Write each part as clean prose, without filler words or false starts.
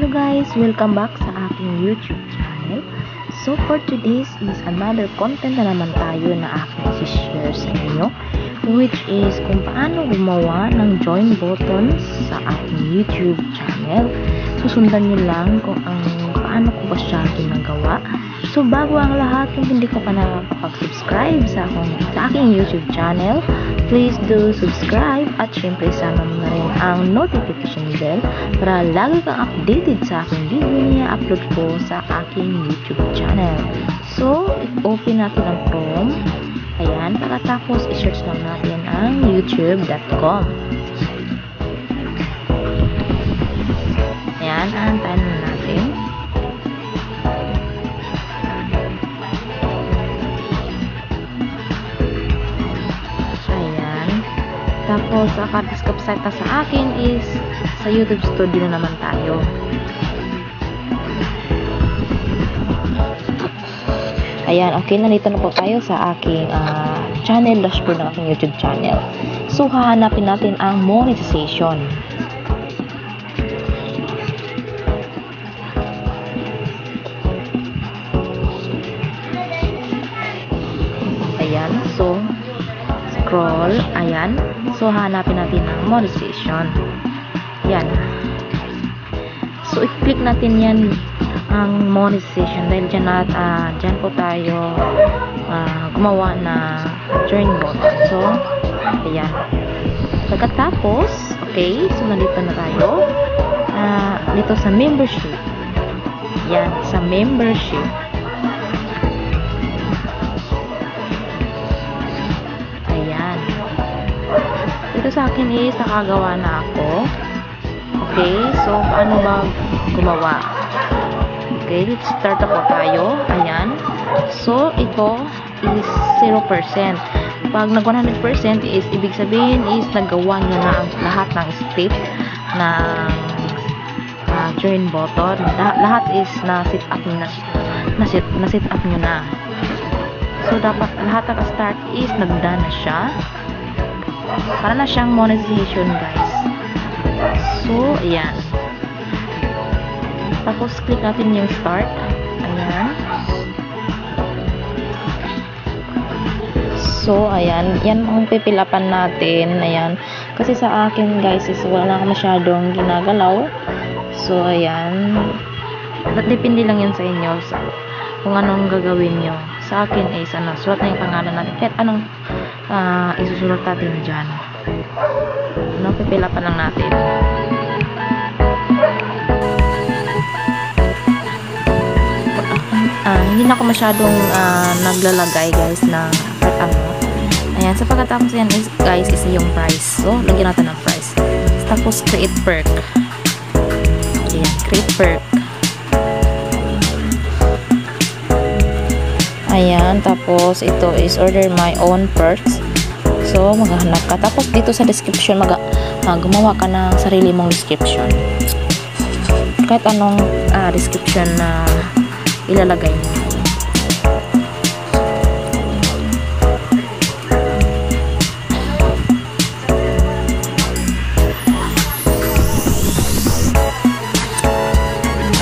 guys! Welcome back sa aking YouTube channel. So for today's is another content na naman tayo na aking i-share sa inyo, which is kung paano gumawa ng join button sa aking YouTube channel. Susundan nyo lang kung paano ko ba siya ginagawa. So bago ang lahat, kung hindi ka pa nakapag-subscribe sa aking YouTube channel, please do subscribe at syempre sama mo na rin ang notification bell para lagi kang updated sa aking video na upload ko sa aking YouTube channel. So, open natin ang Chrome. Ayan, pagkatapos i-search lang natin ang youtube.com. Ayan, aantayin na natin. Tapos, ang site sa akin is sa YouTube Studio na naman tayo. Ayan, okay, nandito na po tayo sa aking channel dashboard ng aking YouTube channel. So, hahanapin natin ang monetization. Ayan, so, scroll, ayan. So, hanapin natin ang monetization. Yan. So, i-click natin yan ang monetization dahil dyan po tayo gumawa na join button. So, ayan. Pagkatapos, okay. So, nandito na tayo. Dito sa membership. Yan. Sa membership. Ito sa akin is nakagawa na ako. Okay, so paano ba gumawa? Okay, let's start ako tayo. Ayan. So ito is 0%. Pag nag 100% is ibig sabihin is nagawa nyo na ang lahat ng step ng join button. Lahat is na-set up nyo na. So dapat lahat naka-start is nagdana na siya. Para na siyang monetization, guys. So, ayan. Tapos, click natin yung start. Ayan. So, ayan. Yan ang pipilapan natin. Ayan. Kasi sa akin, guys, is wala na masyadong ginagalaw. So, ayan. Depende lang yan sa inyo. Kung anong gagawin nyo. Sa akin is, sulat na yung pangalan natin. Kahit anong isusulat natin dyan. Pipila pa lang natin. Hindi na ako masyadong naglalagay, guys, na kahit ano. Ayan, sa pagkatapos yan is, guys, is yung price. So, lagyan natin ng price. Tapos, create perk. Ayan, create perk. Ayan, tapos ito is order my own perks. So, maghahanap ka. Tapos dito sa description, gumawa ka ng sarili mong description. Kahit anong description na ilalagay mo.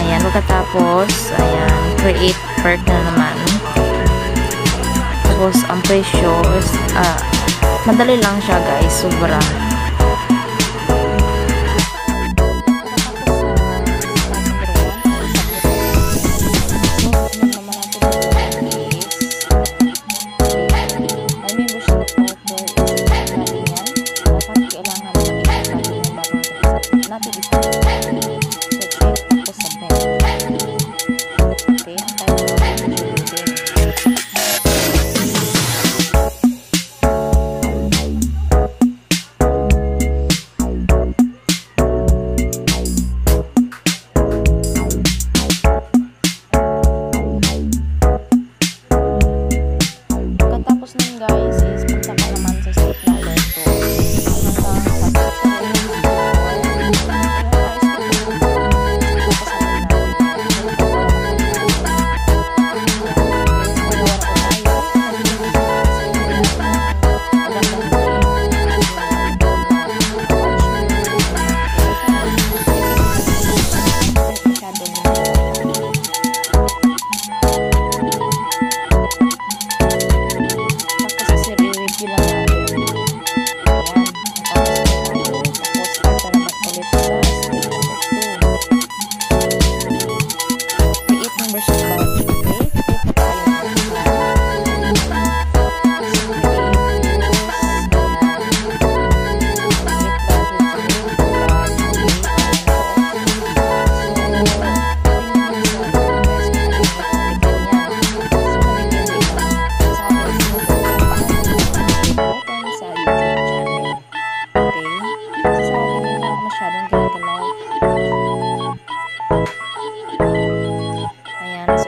Ayan, pagkatapos, ayan, create perk na naman. Tapos, ang presyo is, madali lang siya, guys. Sobra.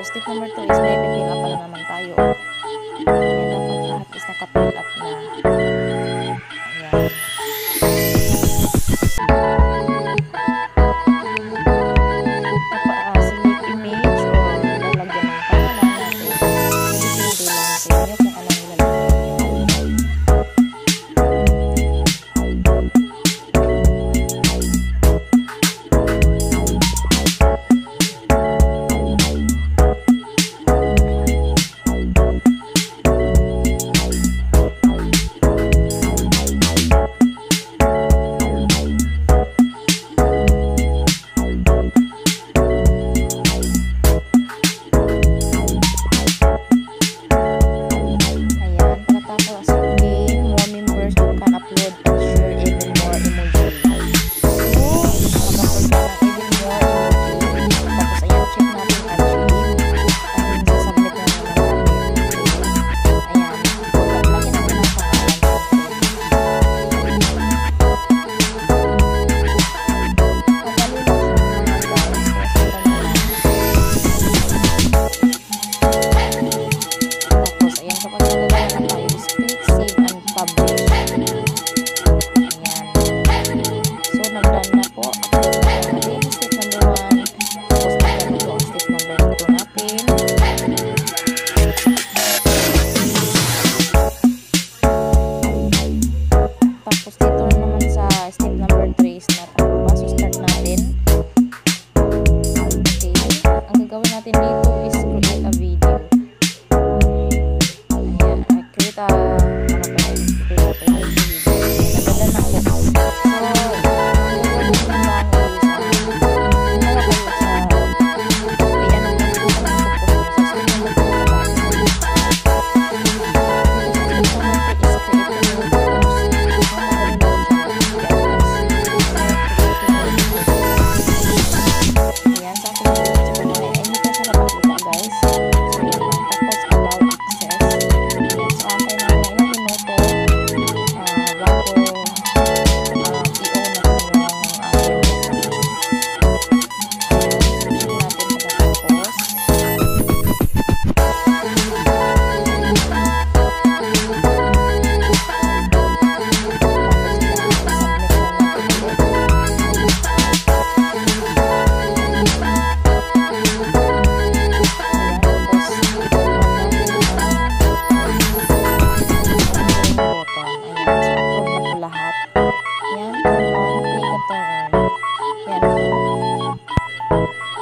step number 2 is may fill up pa lang naman tayo. Ayan, dapat lahat is naka-fill up na. Ayan. Select image or lalagyan ng pangalan natin. Depende lang sa inyo kung anong nilalagyan nyo.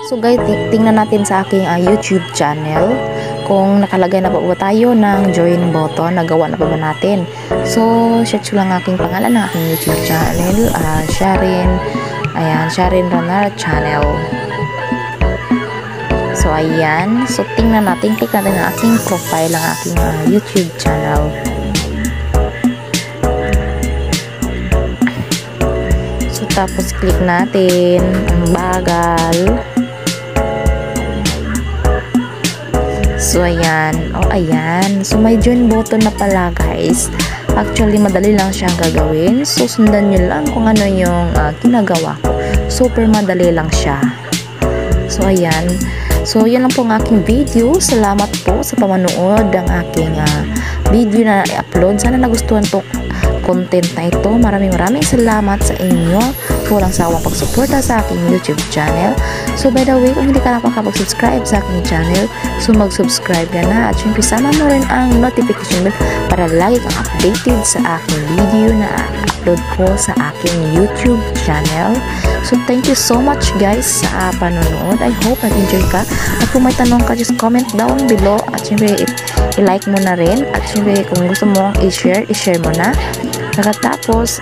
So guys, tingnan natin sa aking YouTube channel kung nakalagay na ba tayo ng join button, nagawa na ba natin. So, search lang aking pangalan ng aking YouTube channel, Sharin, ayan, Sharin Ranar Channel. So, ayan, so tingnan natin, click natin ang aking profile, ang aking YouTube channel. So, tapos click natin, ang bagal. So, ayan. O, ayan. So, may join button na pala, guys. Actually, madali lang siyang gagawin. So, sundan nyo lang kung ano yung ginagawa ko. Super madali lang siya. So, ayan. So, yun lang po ang aking video. Salamat po sa pamanood ng aking video na i-upload. Sana nagustuhan po content na ito. Maraming salamat sa inyo. Walang sawang pagsuporta sa aking YouTube channel. So, by the way, kung hindi ka nakapag-subscribe sa aking channel, so mag-subscribe ka na. At syempre, sama mo rin ang notification bell para lagi kang updated sa aking video na upload ko sa aking YouTube channel. So, thank you so much guys sa panonood. I hope nag-enjoy ka. At kung may tanong ka, just comment down below. At syempre, i-like mo na rin. At syempre, kung gusto mo i-share mo na. Nakatapos,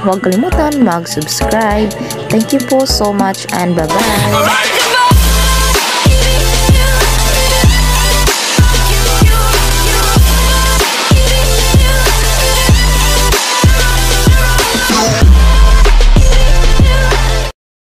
huwag kalimutan mag-subscribe. Thank you po so much and bye-bye.